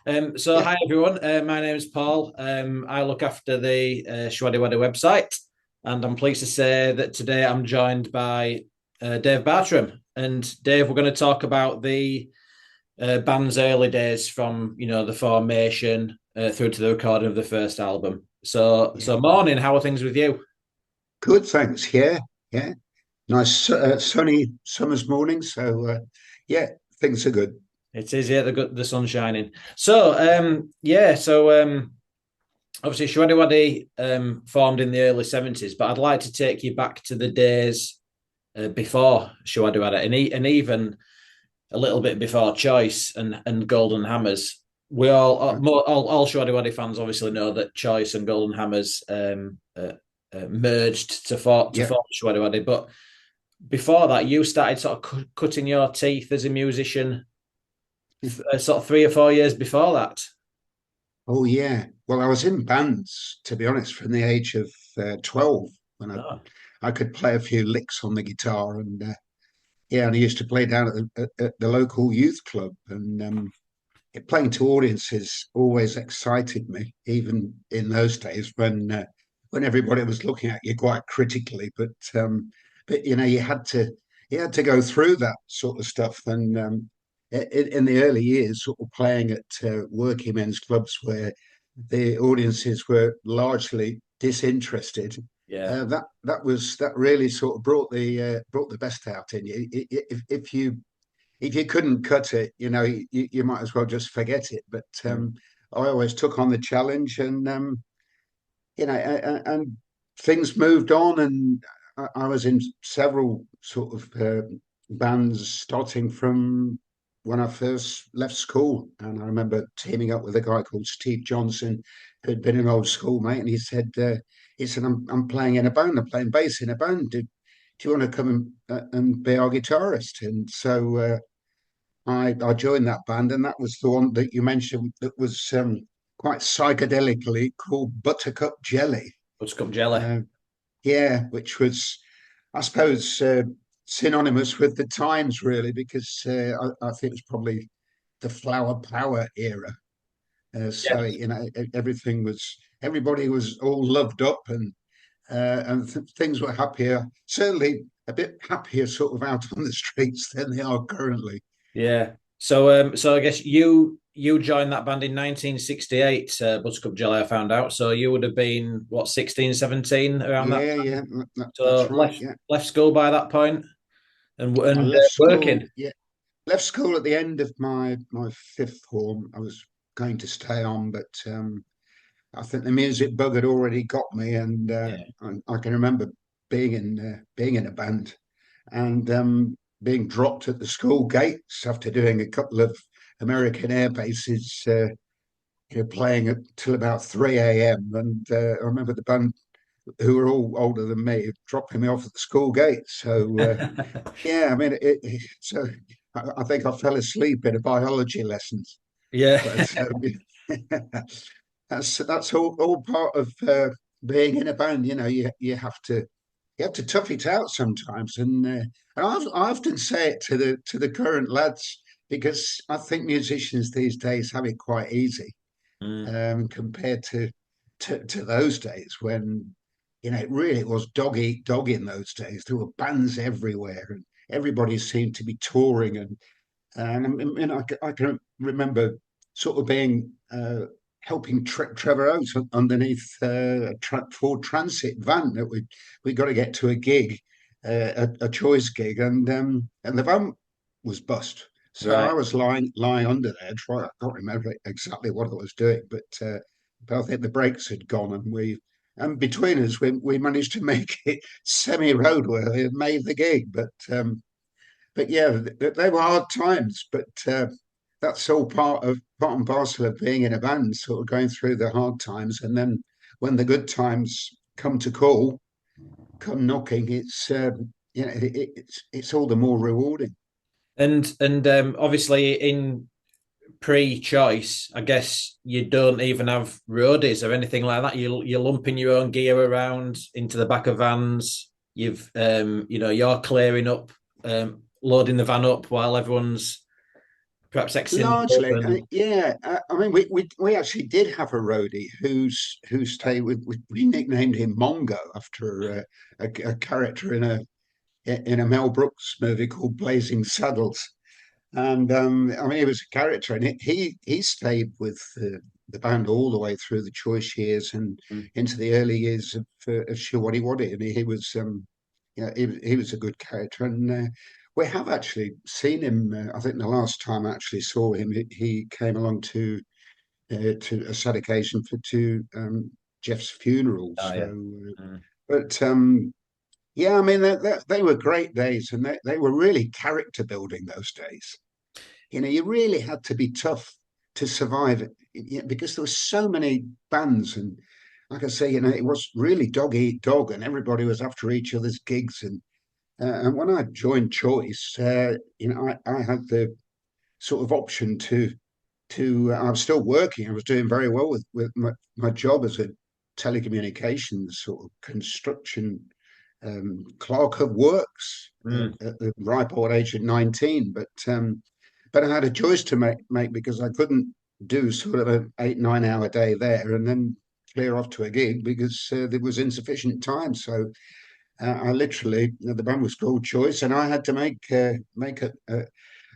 Hi everyone. My name is Paul. I look after the Showaddywaddy website, and I'm pleased to say that today I'm joined by Dave Bartram. And Dave, we're going to talk about the band's early days from the formation through to the recording of the first album. Yeah, Morning. How are things with you? good, thanks. Yeah. Nice sunny summer's morning. Yeah, things are good. It is, yeah, the sun's shining. Obviously, Showaddywaddy formed in the early 70s, but I'd like to take you back to the days before Showaddywaddy and even a little bit before Choice and Golden Hammers. We all Showaddywaddy fans obviously know that Choice and Golden Hammers merged to Yeah, form Showaddywaddy. But before that, you started sort of cutting your teeth as a musician, sort of 3 or 4 years before that. oh yeah. Well, I was in bands, to be honest, from the age of 12 when Oh, I could play a few licks on the guitar, and yeah, and I used to play down at the local youth club, and playing to audiences always excited me, even in those days when everybody was looking at you quite critically. But you had to go through that sort of stuff, and in the early years, sort of playing at working men's clubs where the audiences were largely disinterested. yeah. That really sort of brought the best out in you. If you couldn't cut it, you might as well just forget it. But I always took on the challenge, and and things moved on, and I was in several sort of bands starting from when I first left school, and I remember teaming up with a guy called Steve Johnson, who'd been an old schoolmate, and he said, I'm playing in a band, I'm playing bass in a band. Do you want to come and be our guitarist? And so. I joined that band, and that was the one that you mentioned that was quite psychedelically called Buttercup Jelly. Buttercup Jelly. Uh, yeah, which was, I suppose, synonymous with the times, really, because I think it was probably the flower power era. Yeah. Everybody was all loved up, and things were happier, certainly a bit happier sort of out on the streets than they are currently. Yeah. So I guess you joined that band in 1968, Buttercup Jelly, I found out. So you would have been what, 16, 17 around that Yeah, time. yeah, So that's right. Yeah, left school by that point I and left working. school. Yeah, left school at the end of my fifth form. I was going to stay on, but I think the music bug had already got me, and Yeah. I can remember being in a band and being dropped at the school gates after doing a couple of American air bases. Playing till about 3 a.m. And I remember the band, who were all older than me, dropping me off at the school gate. Yeah, I mean, I think I fell asleep in a biology lessons, Yeah. but that's all part of being in a band. You have to tough it out sometimes, and I often say it to the current lads, because I think musicians these days have it quite easy Mm. compared to those days when it really was dog eat dog in those days. There were bands everywhere, and everybody seemed to be touring, and I can remember sort of being helping Trevor out underneath Ford Transit van that we got to get to a gig, a choice gig, and the van was bust. So I Right. was lying under there. I can't remember exactly what I was doing, but I think the brakes had gone, and between us we managed to make it semi roadworthy and made the gig. But yeah, they were hard times, but that's all part and parcel of being in a band, sort of going through the hard times, and then when the good times come knocking, it's all the more rewarding. And obviously in pre-choice, I guess you don't even have roadies or anything like that. You're lumping your own gear around into the back of vans. You're clearing up, loading the van up while everyone's perhaps ex-in Largely, and yeah. I mean, we actually did have a roadie who stayed with. We nicknamed him Mongo after a character in a Mel Brooks movie called Blazing Saddles. And I mean, he was a character, and he stayed with the band all the way through the choice years and into the early years of Showaddywaddy. And he was, he was a good character. And we have actually seen him. I think the last time I actually saw him, he came along to a sad occasion to Jeff's funeral. oh yeah. So, Mm. but yeah, I mean, they were great days, and they were really character building those days. You really had to be tough to survive it, because there were so many bands, and like I say, it was really dog eat dog, and everybody was after each other's gigs. And when I joined Choice, I had the sort of option to I was still working. I was doing very well with my job as a telecommunications sort of construction clerk of works Mm. at the ripe old age of 19. But I had a choice to make because I couldn't do sort of an 8 9 hour day there and then clear off to a gig because there was insufficient time. So I literally, the band was called Choice, and I had to make a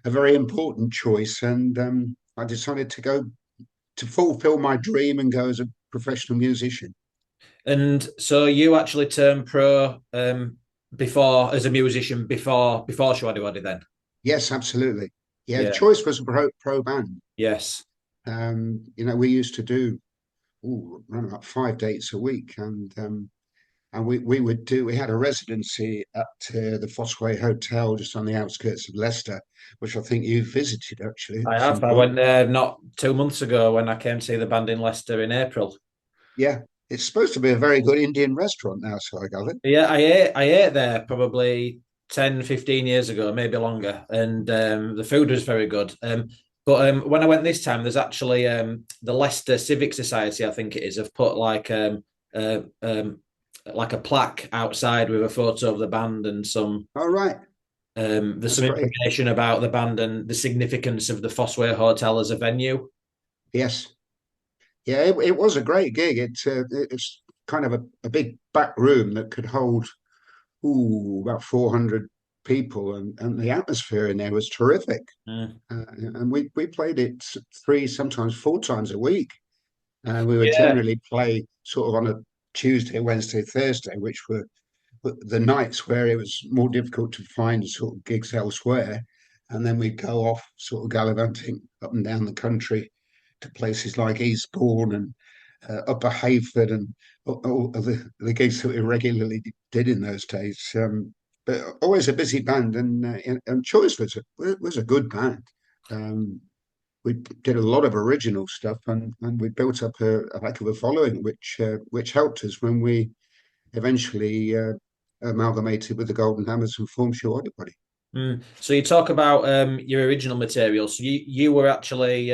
very important choice, and I decided to go to fulfill my dream and go as a professional musician. And so you actually turned pro before as a musician before Showaddywaddy then? Yes, absolutely. Yeah, Yeah. Choice was a pro band. Yes. We used to do around about 5 dates a week, and we had a residency at the Fossway Hotel just on the outskirts of Leicester, which I think you visited actually I at have. some I point. went there not 2 months ago when I came to see the band in Leicester in April. Yeah, it's supposed to be a very good Indian restaurant now, so I gather. Yeah, I ate there probably 10, 15 years ago, maybe longer, and the food was very good. But when I went this time, there's actually the Leicester Civic Society, I think it is, have put uh, um, like a plaque outside with a photo of the band and some All right, there's that's some great. information about the band and the significance of the Fossway Hotel as a venue. Yes, yeah, it was a great gig. It's kind of a big back room that could hold about 400 people, and the atmosphere in there was terrific. Mm. And we played it three, sometimes 4 times a week. We would Yeah, generally play sort of on a Tuesday, Wednesday, Thursday, which were the nights where it was more difficult to find sort of gigs elsewhere. And then we'd go off sort of gallivanting up and down the country to places like Eastbourne and Upper Hayford and all the gigs that we regularly did in those days. But always a busy band, and Choice was a good band. Um, we did a lot of original stuff, and we built up a heck of a following, which helped us when we eventually amalgamated with the Golden Hammers and formed Showaddywaddy. mm. So you talk about your original material. So you were actually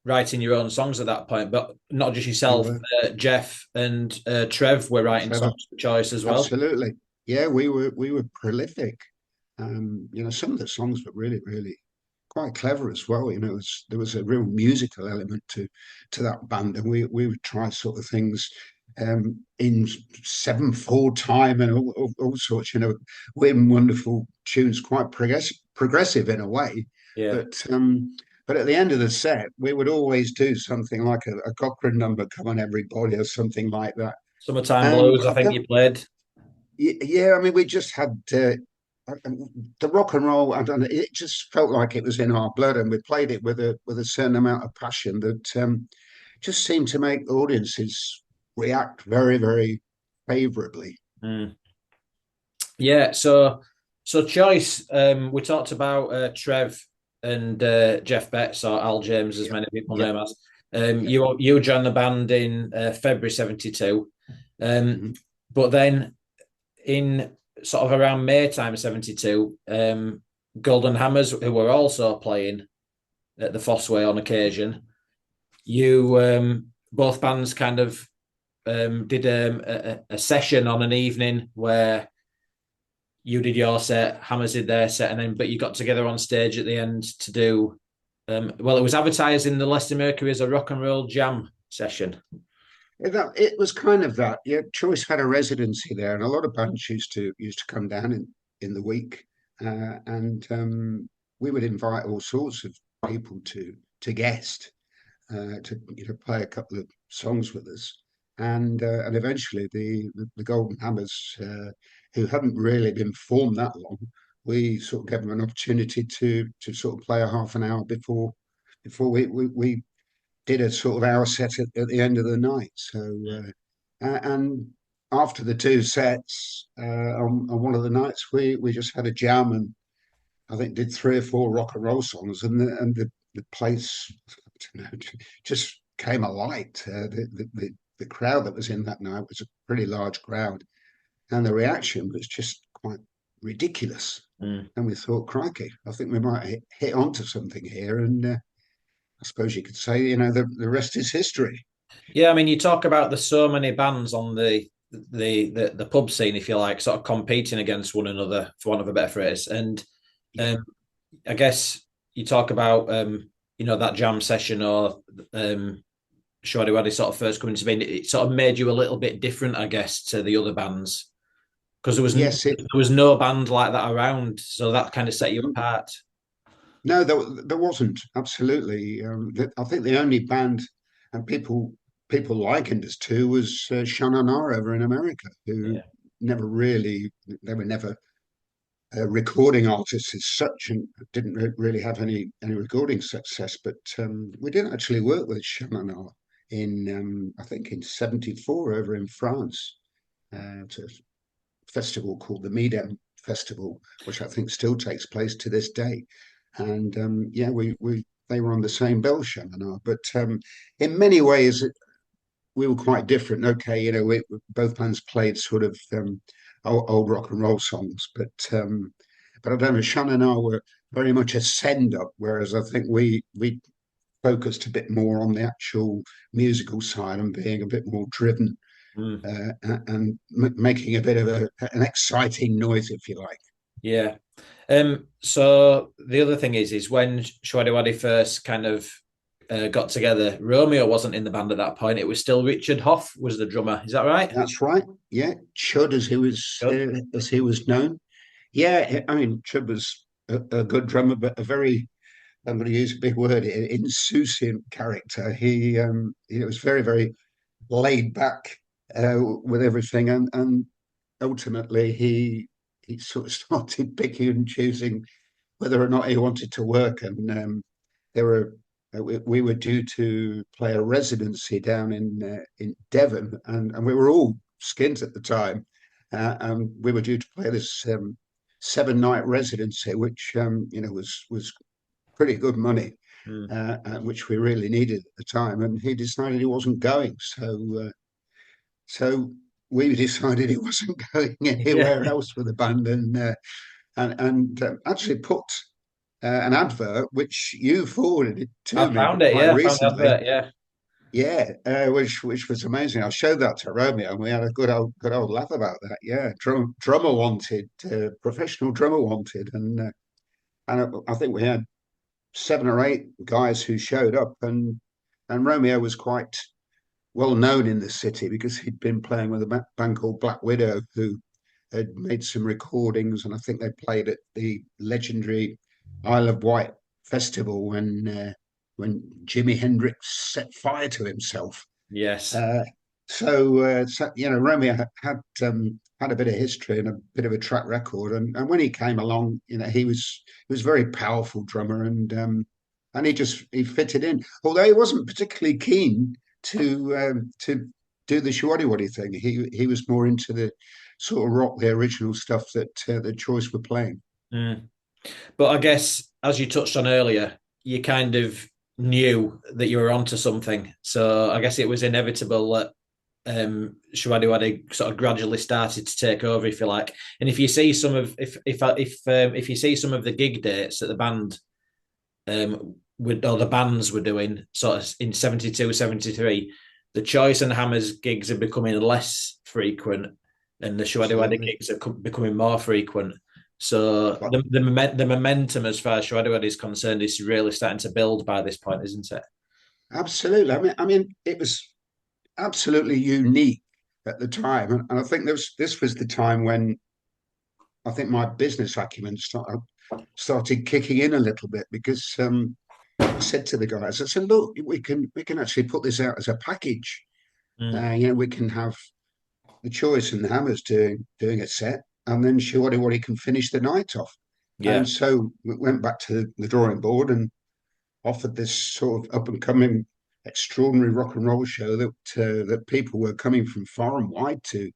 writing your own songs at that point, but not just We yourself. were Jeff and Trev were writing Trevor, songs for Choice as well. absolutely. Yeah, we were prolific. Some of the songs were really, really quite clever as well. There was a real musical element to that band, and we would try sort of things in 7/4 time and all sorts, weird and wonderful tunes, quite progressive in a way. Yeah, But but at the end of the set, we would always do something like a Cochrane number, "Come on Everybody," or something like that. Summertime And Blues. I think you played. yeah, I mean, we just had the rock and roll. I don't know, it just felt like it was in our blood, and we played it with a certain amount of passion that just seemed to make audiences react very, very favourably. Mm. Yeah. So Choice. We talked about Trev and Jeff Betts or Al James, as Yep, many people know yep, him as. yep. You joined the band in February '72, um, Mhm. but then in sort of around May time '72, Golden Hammers, who were also playing at the Fossway on occasion, you both bands kind of did a session on an evening where you did your set, Hammers did their set, and then but you got together on stage at the end to do Well, it was advertised in the Leicester Mercury as a rock and roll jam session. It was kind of that. Yeah, Choice had a residency there, and a lot of bands used to come down in the week, and we would invite all sorts of people to guest to play a couple of songs with us, and eventually the Golden Hammers, who hadn't really been formed that long, we sort of gave them an opportunity to sort of play a half an hour before we did a sort of hour set at the end of the night. And after the two sets on one of the nights, we just had a jam and I think did three or four rock and roll songs, and the place I don't know, just came alive. The crowd that was in that night was a pretty large crowd, and the reaction was just quite ridiculous. Mm. And we thought, crikey, I think we might hit onto something here. And I suppose you could say, the rest is history. Yeah, I mean, you talk about there's so many bands on the pub scene, if you like, sort of competing against one another, for want of a better phrase. And Yeah. um, I guess you talk about that jam session or Showaddywaddy sort of first coming to being. It sort of made you a little bit different, I guess, to the other bands because Yes, there was no band like that around, so that kind of set you apart. no, there wasn't absolutely. I think the only band and people likened us to was Shannon over in America, who Yeah. never really they were never recording artists as such, and didn't really have any recording success. But we did actually work with Shannon in I think in '74 over in France. To festival called the Midem Festival, which I think still takes place to this day. And yeah, we they were on the same bill, Shem and I. But in many ways, we were quite different. Okay, we both bands played sort of old rock and roll songs, but I don't know. Shan and I were very much a send up, whereas I think we focused a bit more on the actual musical side and being a bit more driven Mm. and making a bit of an exciting noise, if you like. Yeah. So the other thing is when Showaddywaddy first kind of got together, Romeo wasn't in the band at that point. It was still Richard Hoff was the drummer. Is that right? That's right. Yeah, Chud, Good. as he was known. Yeah, I mean, Chud was a good drummer, but a very I'm going to use a big word, insouciant character. He was very, very laid back with everything, and ultimately he sort of started picking and choosing whether or not he wanted to work. And there were we were due to play a residency down in Devon, and we were all skint at the time, and we were due to play this 7 night residency, which was pretty good money, Mm. which we really needed at the time. And he decided he wasn't going, so we decided he wasn't going Yeah. anywhere else with the band, and actually put an advert which you forwarded it I to me found it. quite Yeah, I found the recently. advert. Yeah. Yeah, which was amazing. I showed that to Romeo, and we had a good old laugh about that. Yeah, drummer wanted, professional drummer wanted, and I think we had 7 or 8 guys who showed up, and Romeo was quite well known in the city because he'd been playing with a band called Black Widow, who had made some recordings, and I think they played at the legendary Isle of Wight festival when Jimi Hendrix set fire to himself. Yes. Uh, so Romeo had a bit of history and a bit of a track record, and when he came along, he was a very powerful drummer, and he fitted in. Although he wasn't particularly keen to do the Showaddywaddy thing, he was more into the sort of rock, the original stuff that the Choice were playing. Mm. But I guess, as you touched on earlier, you kind of knew that you were onto something. So I guess it was inevitable that Showaddywaddy sort of gradually started to take over, if you like. And if you see some of if you see some of the gig dates that the band or the bands were doing, sort of in 72, 73, the Choice and Hammers gigs are becoming less frequent, and the Showaddywaddy Absolutely. gigs are becoming more frequent. So But the momentum as far as Showaddywaddy is concerned is really starting to build by this point, isn't it? absolutely. I mean, it was absolutely unique at the time, and I think this was the time when I think my business acumen started kicking in a little bit because I said to the guys, I said, look, we can actually put this out as a package. Mm. We can have the Choice and the Hammers doing a set, and then Showaddywaddy can finish the night off. Yeah. And so we went back to the drawing board and offered this sort of up and coming extraordinary rock and roll show that people were coming from far and wide to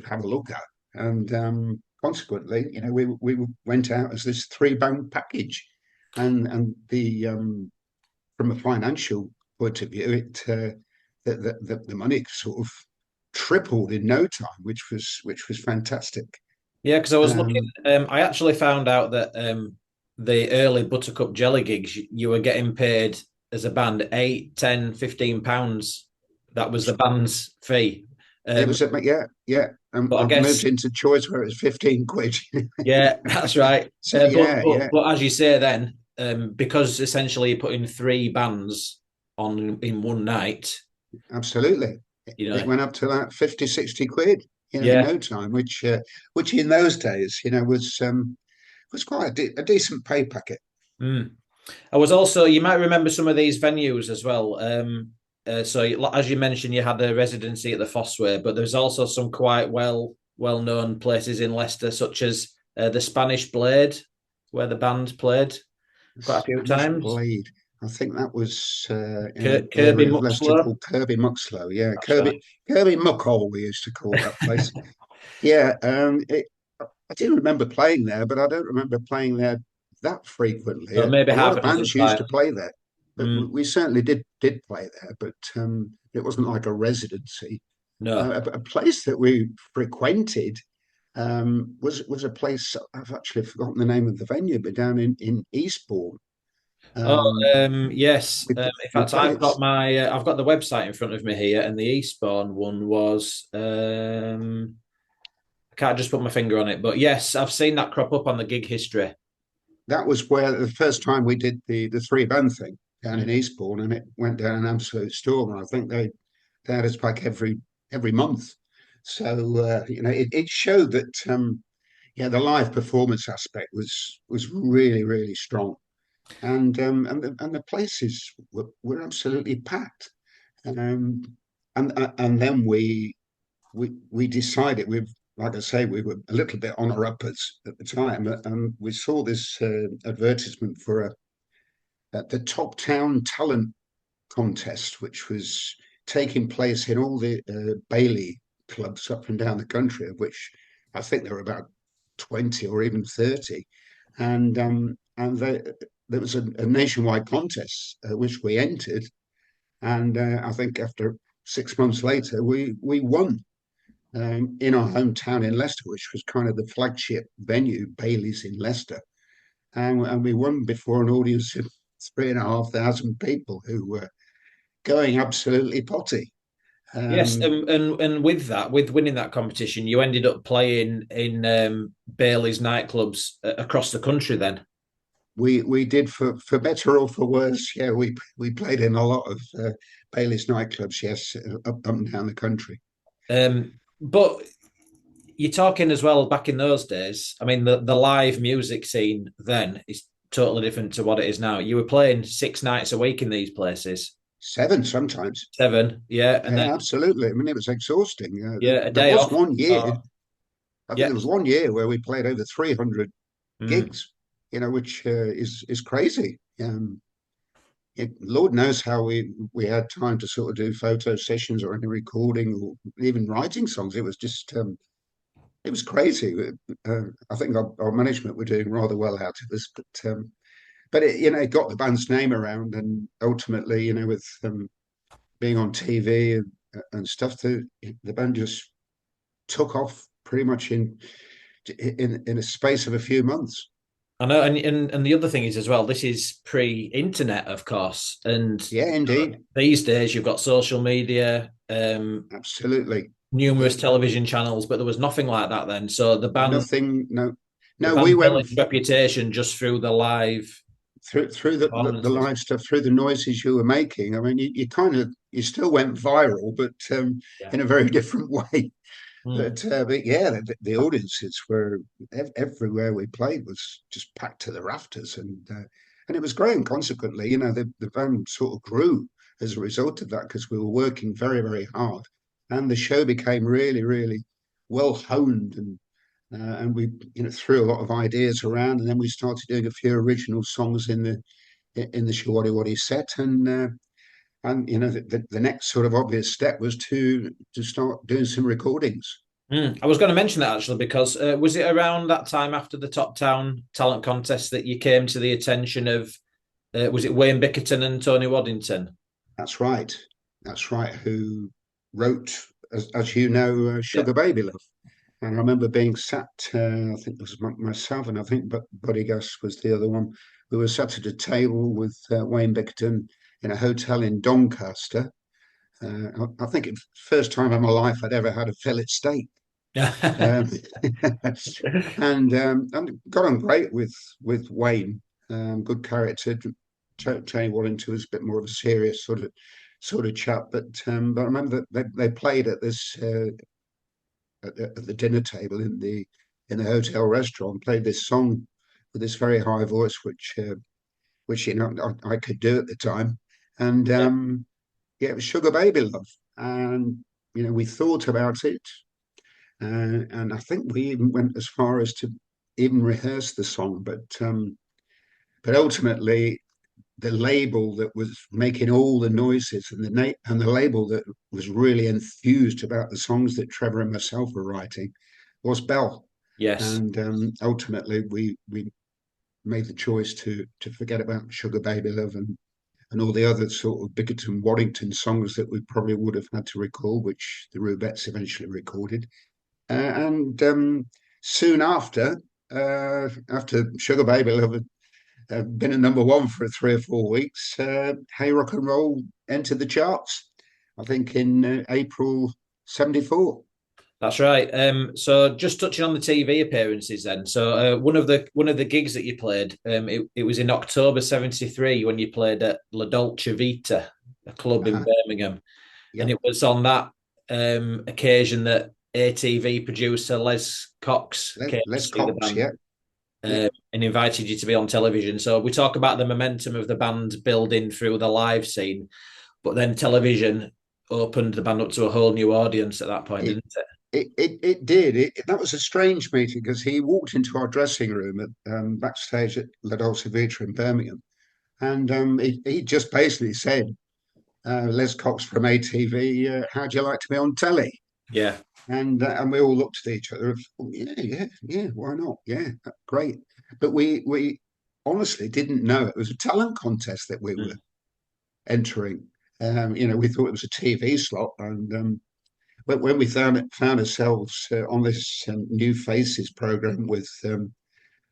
have a look at. And consequently, we went out as this three-band package, and the from a financial point of view, the money sort of tripled in no time, which was fantastic. Yeah, because I was looking, Um, I actually found out that the early Buttercup Jelly gigs, you were getting paid as a band 8, 10, £15. That was the band's fee. it Um, was yeah, yeah. but I I've moved guess, into Choice where it was 15 quid. yeah, that's right. So yeah, yeah, But as you say, then because essentially you're putting three bands on in one night, absolutely. you It know, went up to that 50, 60 quid, in yeah. no time, which in those days, was quite a decent pay packet. Mm. I was also, you might remember some of these venues as well. So, as you mentioned, you had the residency at the Fossway, but there's also some quite well known places in Leicester, such as the Spanish Blade, where the band played quite a few Spanish times. Blade. I think that was in an Kirby area of Leicester Muxloe, called Kirby Muxloe. Yeah, that's Kirby right. Kirby Muckhole, we used to call that place. Yeah, I do remember playing there, but I don't remember playing there that frequently. So maybe A lot half of a dozen bands used to times. play there, but Mm, we certainly did play there. But it wasn't like a residency. no. A place that we frequented was a place I've actually forgotten the name of the venue, but down in Eastbourne. Oh, Um, yes. we In we fact, played I've got the website in front of me here, and the Eastbourne one was I can't just put my finger on it, but yes, I've seen that crop up on the gig history. that was where the first time we did the three band thing down in Mm. Eastbourne, and it went down an absolute storm. And I think they had us back every month. So it showed that yeah, the live performance aspect was really really strong, and the places were absolutely packed. Um, and then we decided like I say, we were a little bit on our uppers at the time, and we saw this advertisement for the Top Town Talent Contest, which was taking place in all the Bailey clubs up and down the country, of which I think there were about 20 or even 30, and there was a nationwide contest which we entered, and I think after 6 months later we won in our hometown in Leicester, which was kind of the flagship venue, Bailey's in Leicester. And we won before an audience of 3,500 people who were going absolutely potty. Yes, Um, and with that, with winning that competition, you ended up playing in Bailey's nightclubs across the country. Then, we did for better or for worse. Yeah, we played in a lot of Bailey's nightclubs. Yes, up and down the country. but you're talking as well back in those days. I mean, the live music scene then is totally different to what it is now. You were playing 6 nights a week in these places, Seven sometimes. 7, yeah, and then Yeah, absolutely. I mean, it was exhausting. yeah, a There day was off. one year. So, I think yeah, there was one year where we played over 300 mm. gigs, which is crazy. Lord knows how we had time to sort of do photo sessions or any recording or even writing songs. It was crazy. I think our management were doing rather well out of this, but it got the band's name around, and ultimately, with being on TV and stuff, the band just took off pretty much in a space of a few months. I know, and the other thing is as well, this is pre-internet, of course, and Yeah, indeed, these days you've got social media, absolutely. numerous television channels, but there was nothing like that then. So the band, Nothing, no. The No, we band built went its reputation just through the live through the performances. live stuff, through the noises you were making. I mean, you kind of you still went viral, but Yeah. in a very different way. Mm. But yeah, the audiences were everywhere we played was just packed to the rafters, and it was great. And consequently, you know, the band sort of grew as a result of that because we were working very, very hard, and the show became really, really well honed, and we, you know, threw a lot of ideas around, and then we started doing a few original songs in the Showaddywaddy set, and you know, the next sort of obvious step was to start doing some recordings. Mm. I was going to mention that actually because was it around that time after the Top Town talent contest that you came to the attention of was it Wayne Bickerton and Tony Waddington? That's right. That's right. Who wrote, as you know, Yeah. Sugar Baby Love. And I remember being sat, I think it was myself, and I think Buddy Gus was the other one. We were sat at a table with Wayne Bickerton in a hotel in Doncaster. I think it's the first time in my life I'd ever had a fillet steak. Um, and got on great with Wayne. Good character. Tony Wallington was a bit more of a serious sort of chap, but I remember that they played at this at the dinner table in the hotel restaurant, played this song with this very high voice, which you know I could do at the time, and Yeah. yeah, it was Sugar Baby Love, and you know we thought about it, and I think we even went as far as to even rehearse the song, but ultimately the label that was making all the noises and the label that was really enthused about the songs that Trevor and myself were writing was Bell, Yes. and ultimately we made the choice to forget about Sugar Baby Love and all the other sort of Bickerton Waddington songs that we probably would have had to record, which the Rubettes eventually recorded. And soon after Sugar Baby Love had been a number one for 3 or 4 weeks, Hey Rock and Roll entered the charts, I think in April 74. That's right. So just touching on the TV appearances then. So one of the gigs that you played, it was in October '73 when you played at La Dolce Vita, a club in Uh-huh. Birmingham, and Yep. it was on that occasion that ATV producer Les Cox came to Les see the Cox, band yeah. Yeah. and invited you to be on television. So we talk about the momentum of the band building through the live scene, but then television opened the band up to a whole new audience at that point, It didn't it? it did. That was a strange meeting because he walked into our dressing room at backstage at La Dolce Vita in Birmingham, and he just basically said, Les Cox from ATV, how'd you like to be on telly? Yeah. And we all looked at each other. Oh, yeah, yeah, yeah. Why not? Yeah, great. But we honestly didn't know it was a talent contest that we were Mm. entering. You know, we thought it was a TV slot, and but when we found ourselves on this New Faces program with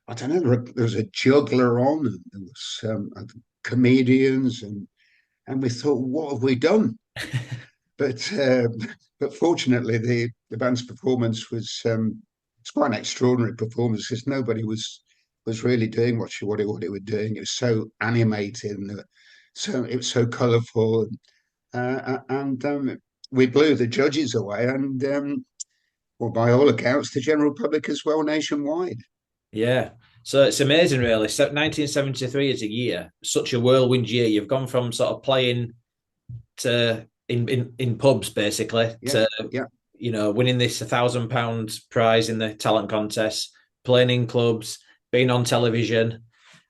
I don't know, there was a juggler on, and there was comedians, and we thought, what have we done? But but fortunately, the band's performance was it's quite an extraordinary performance because nobody was really doing what they were doing. It was so animated and so it was so colourful, and we blew the judges away, and well, by all accounts, the general public as well nationwide. Yeah. So it's amazing, really. So 1973 is a year, such a whirlwind year. You've gone from sort of playing to in pubs basically Yeah, to yeah, winning this £1,000 prize in the talent contest, playing in clubs, being on television,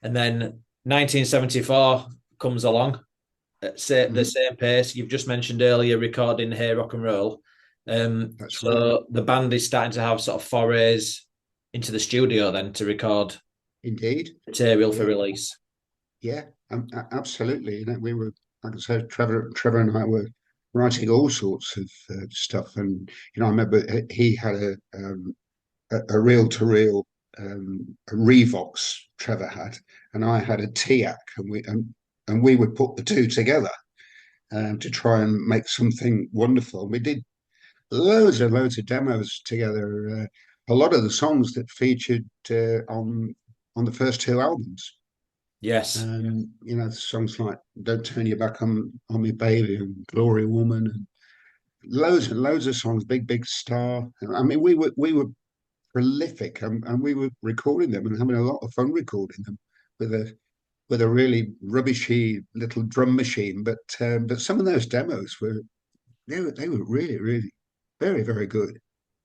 and then 1974 comes along at the mhm, same pace. You've just mentioned earlier recording Hey Rock and Roll. that's right. So the band is starting to have sort of forays into the studio then to record Indeed. material for Yeah, release. yeah, absolutely. You know, we were, like I said, Trevor and I were writing all sorts of stuff, and you know, I remember he had a reel to reel a Revox Trevor had, and I had a TIAC, and we would put the two together to try and make something wonderful. We did loads and loads of demos together, a lot of the songs that featured on the first two albums. Yes. You know, songs like "Don't Turn Your Back on Me, Baby" and "Glory Woman," and loads and loads of songs. "Big Star." I mean, we were prolific, and we were recording them and having a lot of fun recording them with a really rubbishy little drum machine. But some of those demos were they were really very good.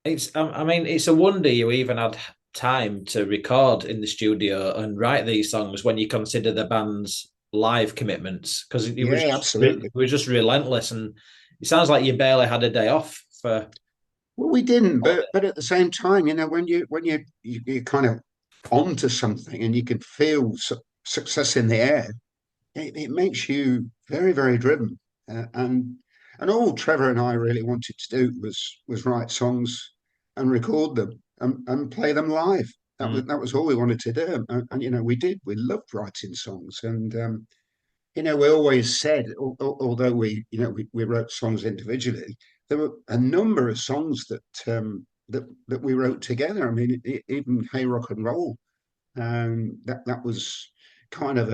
I mean, it's a wonder you even had time to record in the studio and write these songs when you consider the band's live commitments, because Yeah, it absolutely. was just relentless, and it sounds like you barely had a day off for. Well, we didn't, but at the same time, you know, when you kind of onto something and you can feel success in the air, it makes you very driven. And all Trevor and I really wanted to do was write songs and record them and play them live. Mm, That was all we wanted to do, and you know we did. We loved writing songs, and you know, we always said, although we wrote songs individually, there were a number of songs that we wrote together. I mean, even "Hey Rock and Roll," that was kind of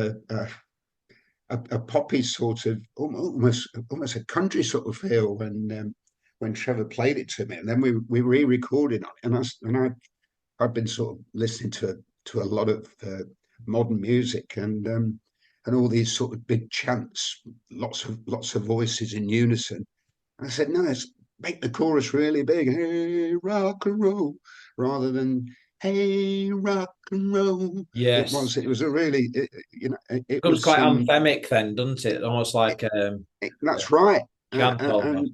a poppy sort of almost a country sort of feel when Trevor played it to me, and then we re-recorded on it, I've been sort of listening to a lot of modern music and all these sort of big chants, lots of voices in unison. And I said, no, let's make the chorus really big. Hey, rock and roll, rather than hey, rock and roll. yes, It was a really, you know, it becomes was, quite anthemic then, doesn't it? Almost like that's right. chant almost.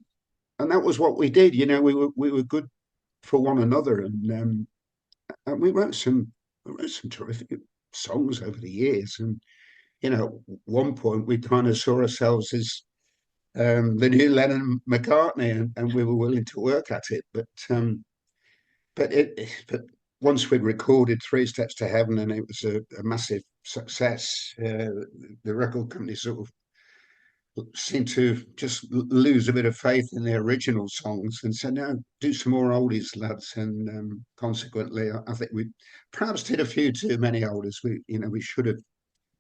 And that was what we did. You know, we were good for one another. And we wrote some terrific songs over the years. And you know, at one point we kind of saw ourselves as the new Lennon McCartney, and we were willing to work at it. But once we'd recorded Three Steps to Heaven, and it was a massive success, the record company sort of seemed to just lose a bit of faith in the original songs and said, "No, do some more oldies, lads." And consequently, I think we perhaps did a few too many oldies. We should have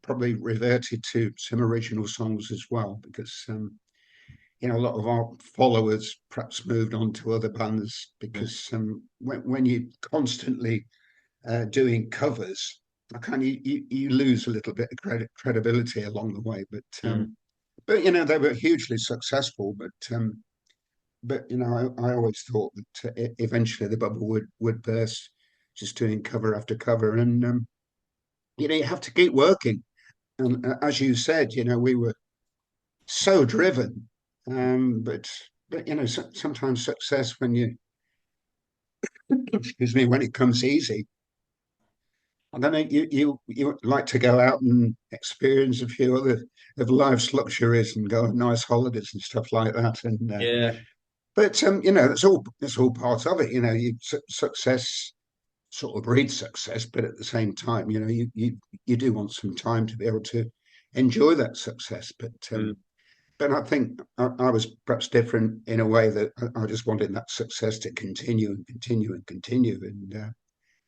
probably reverted to some original songs as well because a lot of our followers perhaps moved on to other bands Mm, because when you constantly doing covers, you lose a little bit of credibility along the way. mm. But you know they were hugely successful. But you know I always thought that eventually the bubble would burst, just doing cover after cover, and you know you have to keep working. And as you said, you know we were so driven. But you know, sometimes success when you excuse me when it comes easy. I don't know. You like to go out and experience a few other of life's luxuries and go on nice holidays and stuff like that. And Yeah. but you know, that's all part of it. You know, success sort of breeds success, but at the same time, you know, you do want some time to be able to enjoy that success. Mm. But I think I was perhaps different in a way that I just wanted that success to continue and continue and continue, and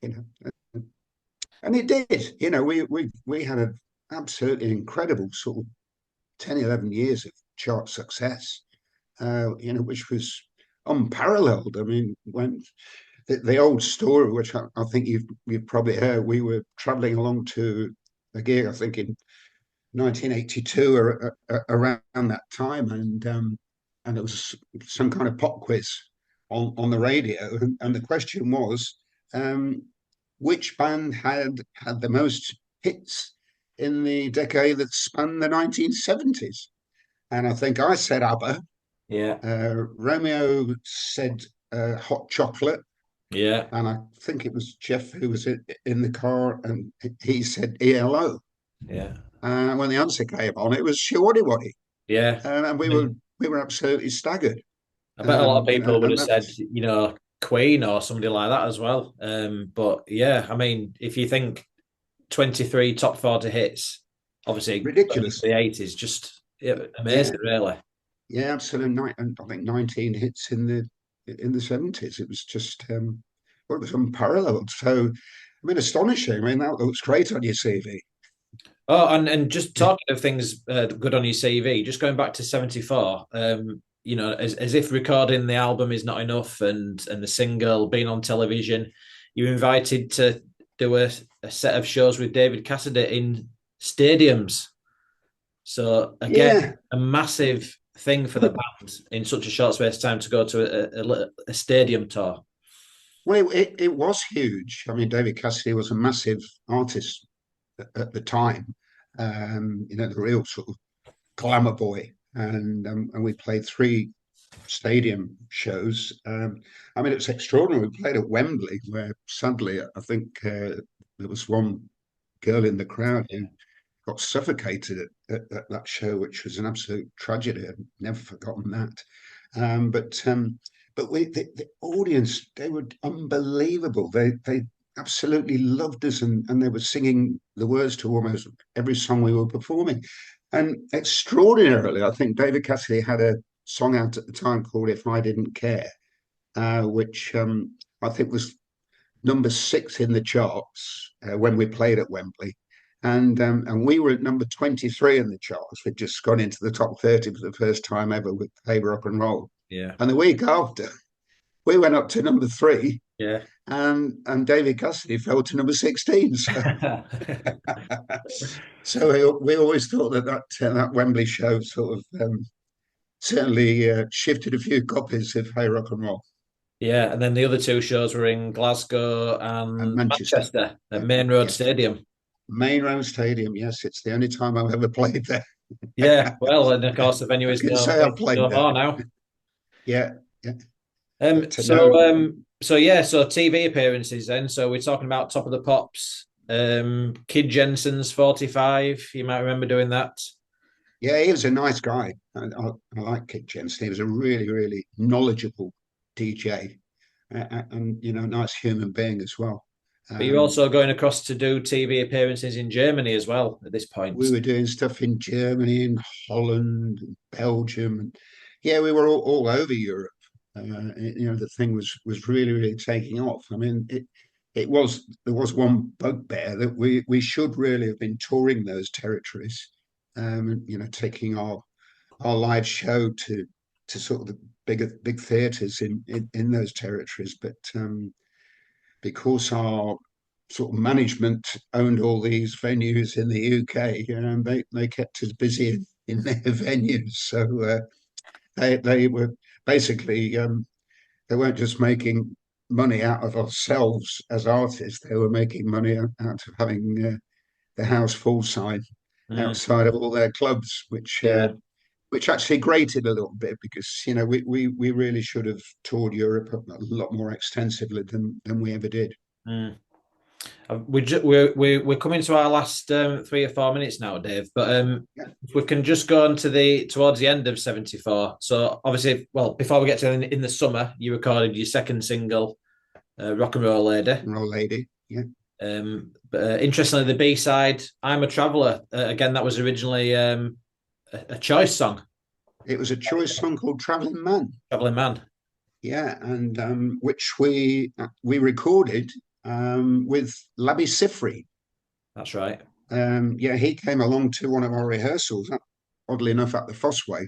you know, and it did. You know, we had an absolutely incredible sort of 10, 11 years of chart success, you know, which was unparalleled. I mean, when the old story, which I think you've probably heard, we were traveling along to a gig, I think in 1982 or around that time, and it was some kind of pop quiz on the radio, and the question was, um, which band had the most hits in the decade that spanned the 1970s? And I think I said ABBA. Yeah. Romeo said Hot Chocolate, Yeah. and I think it was Jeff who was in the car, and he said ELO. Yeah. When the answer came on, it was Showaddywaddy, Yeah. and I mean, we were absolutely staggered. I bet a lot of You know, people would and have that said, was Queen or somebody like that as well. But yeah, I mean, if you think 23 top 40 hits, obviously going into ridiculous. the 80s, just yeah, Yeah, amazing, really. absolutely. And I think 19 hits in the 70s. It was just well, it was unparalleled. So, I mean, astonishing. I mean, that looks great on your CV. Oh, and just talking of things good on your CV, just going back to '74, as if recording the album is not enough, and the single being on television, you were invited to do a set of shows with David Cassidy in stadiums. So again, Yeah. a massive thing for the band in such a short space of time to go to a stadium tour. Well, it was huge. I mean, David Cassidy was a massive artist at the time. The real sort of glamour boy. And we played three stadium shows. I mean, it was extraordinary. We played at Wembley, where sadly, I think there was one girl in the crowd who got suffocated at that show, which was an absolute tragedy. I've never forgotten that. But the audience, they were unbelievable. They absolutely loved us, and they were singing the words to almost every song we were performing. And extraordinarily, I think David Cassidy had a song out at the time called "If I Didn't Care," which I think was number 6 in the charts when we played at Wembley. And we were at number 23 in the charts. We'd just gone into the top 30 for the first time ever with Hey Rock and Roll. Yeah, And the week after, we went up to number 3, yeah. and David Cassidy fell to number 16. So we always thought that Wembley show sort of certainly shifted a few copies of Hey Rock and Roll. Yeah, and then the other two shows were in Glasgow And and Manchester. Manchester at Yeah, Main Road yes. Stadium. Main Road Stadium. Yes, it's the only time I've ever played there. Yeah, well, and of course the venue I is can say I've played no there. more now. Yeah, yeah. Um, But so no, so yeah, so TV appearances then. So we're talking about Top of the Pops. Kid Jensen's 45. You might remember doing that. yeah, he was a nice guy. I like Kit Jensen. He was a really, really knowledgeable DJ, and nice human being as well. But you're Um, also going across to do TV appearances in Germany as well at this point. we were doing stuff in Germany, in Holland, Belgium, and yeah, we were all over Europe. The thing was really, really taking off. I mean, there was one bugbear that we should really have been touring those territories, taking our live show to sort of the big theatres in those territories, but because our sort of management owned all these venues in the UK, and they kept us busy in their venues. So they were basically they weren't just making money out of ourselves as artists; they were making money out of having the house full sign Mm, outside of all their clubs, which actually grated a little bit because we really should have toured Europe a lot more extensively than we ever did. mm. We're coming to our last 3 or 4 minutes now, Dave. But Yeah. if we can just go on to the towards the end of '74. So obviously, well, before we get to in the summer, you recorded your second single, "Rock and Roll Lady." Roll lady. Yeah. But interestingly, the B side, "I'm a Traveller." Again, that was originally a choice song, It was a choice song called Traveling Man. "Traveling Man." Yeah, and which we recorded with Labby Sifri. That's right. Yeah, he came along to one of our rehearsals, oddly enough, at the Fossway,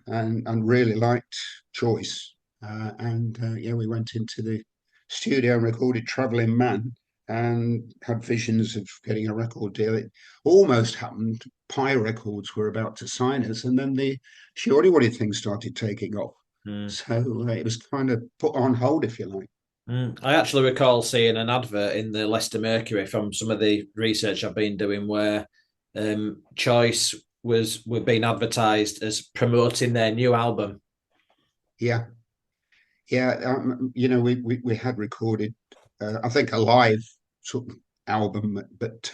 and really liked Choice. And yeah, we went into the studio and recorded Traveling Man and had visions of getting a record deal. It almost happened. Pi Records were about to sign us, and then the Showaddywaddy thing started taking off. Mm. So it was kind of put on hold, if you like. I actually recall seeing an advert in the Leicester Mercury from some of the research I've been doing where Choice were being advertised as promoting their new album. Yeah, yeah. We had recorded, I think, a live sort of album, but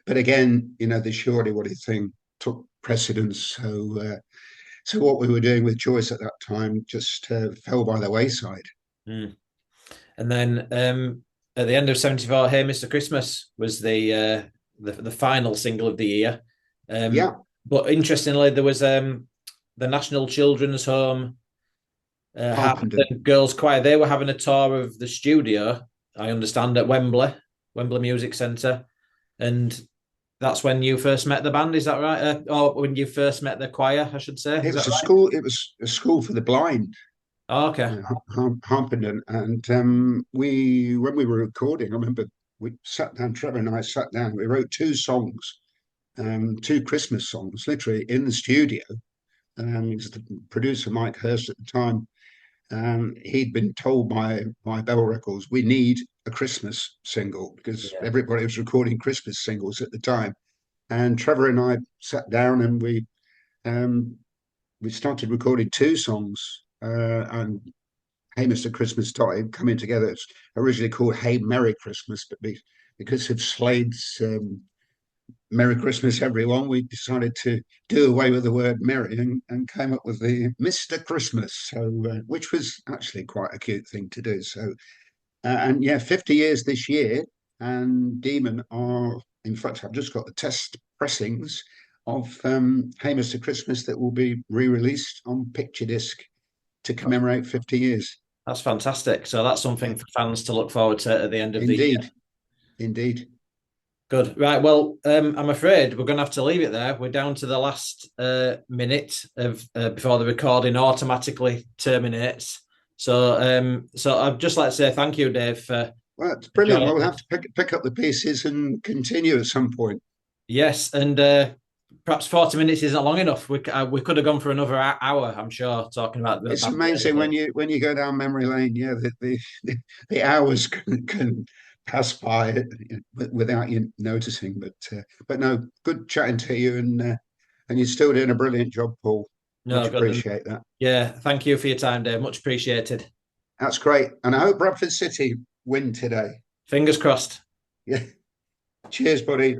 again, the Showaddywaddy thing took precedence. So what we were doing with Choice at that time just fell by the wayside. Mm. And then at the end of '74, "Hey Mr. Christmas" was the final single of the year. Yeah, But interestingly, there was the National Children's Home Harpenden. Harpenden Girls Choir. They were having a tour of the studio, I understand, at Wembley Music Centre, and that's when you first met the band. Is that right? Or when you first met the choir, I should say. It Is that was a right? school. It was a school for the blind, Oh, okay. Harpenden, and we when we were recording, I remember we sat down. Trevor and I sat down. We wrote two songs, two Christmas songs, literally in the studio. Because the producer Mike Hurst at the time, he'd been told by Bell Records, we need a Christmas single because Yeah, everybody was recording Christmas singles at the time. And Trevor and I sat down and um, we started recording two songs. And Hey Mr. Christmas started coming together. It's originally called Hey Merry Christmas, but because of Slade's Merry Christmas, everyone, we decided to do away with the word merry and came up with the Mr. Christmas, so which was actually quite a cute thing to do. So, and yeah, 50 years this year, and Demon are, in fact, I've just got the test pressings of Hey Mr. Christmas that will be re-released on picture disc to commemorate 50 years. that's fantastic. So that's Yeah, something for fans to look forward to at the end of the year. indeed, indeed. Good. Right. Well, I'm afraid we're going to have to leave it there. We're down to the last minute of before the recording automatically terminates. So I'd just like to say thank you, Dave, for Well, it's brilliant. joining We'll have us. to pick up the pieces and continue at some point. Yes, and perhaps 40 minutes isn't long enough. We could have gone for another hour, I'm sure, talking about the It's band. amazing when you go down memory lane. Yeah, the hours can pass by without you noticing. But no, good chatting to you, and you're still doing a brilliant job, Paul. Much No, good. appreciate that. Yeah, thank you for your time, Dave. Much appreciated. That's great, and I hope Bradford City win today. Fingers crossed. Yeah, cheers, buddy.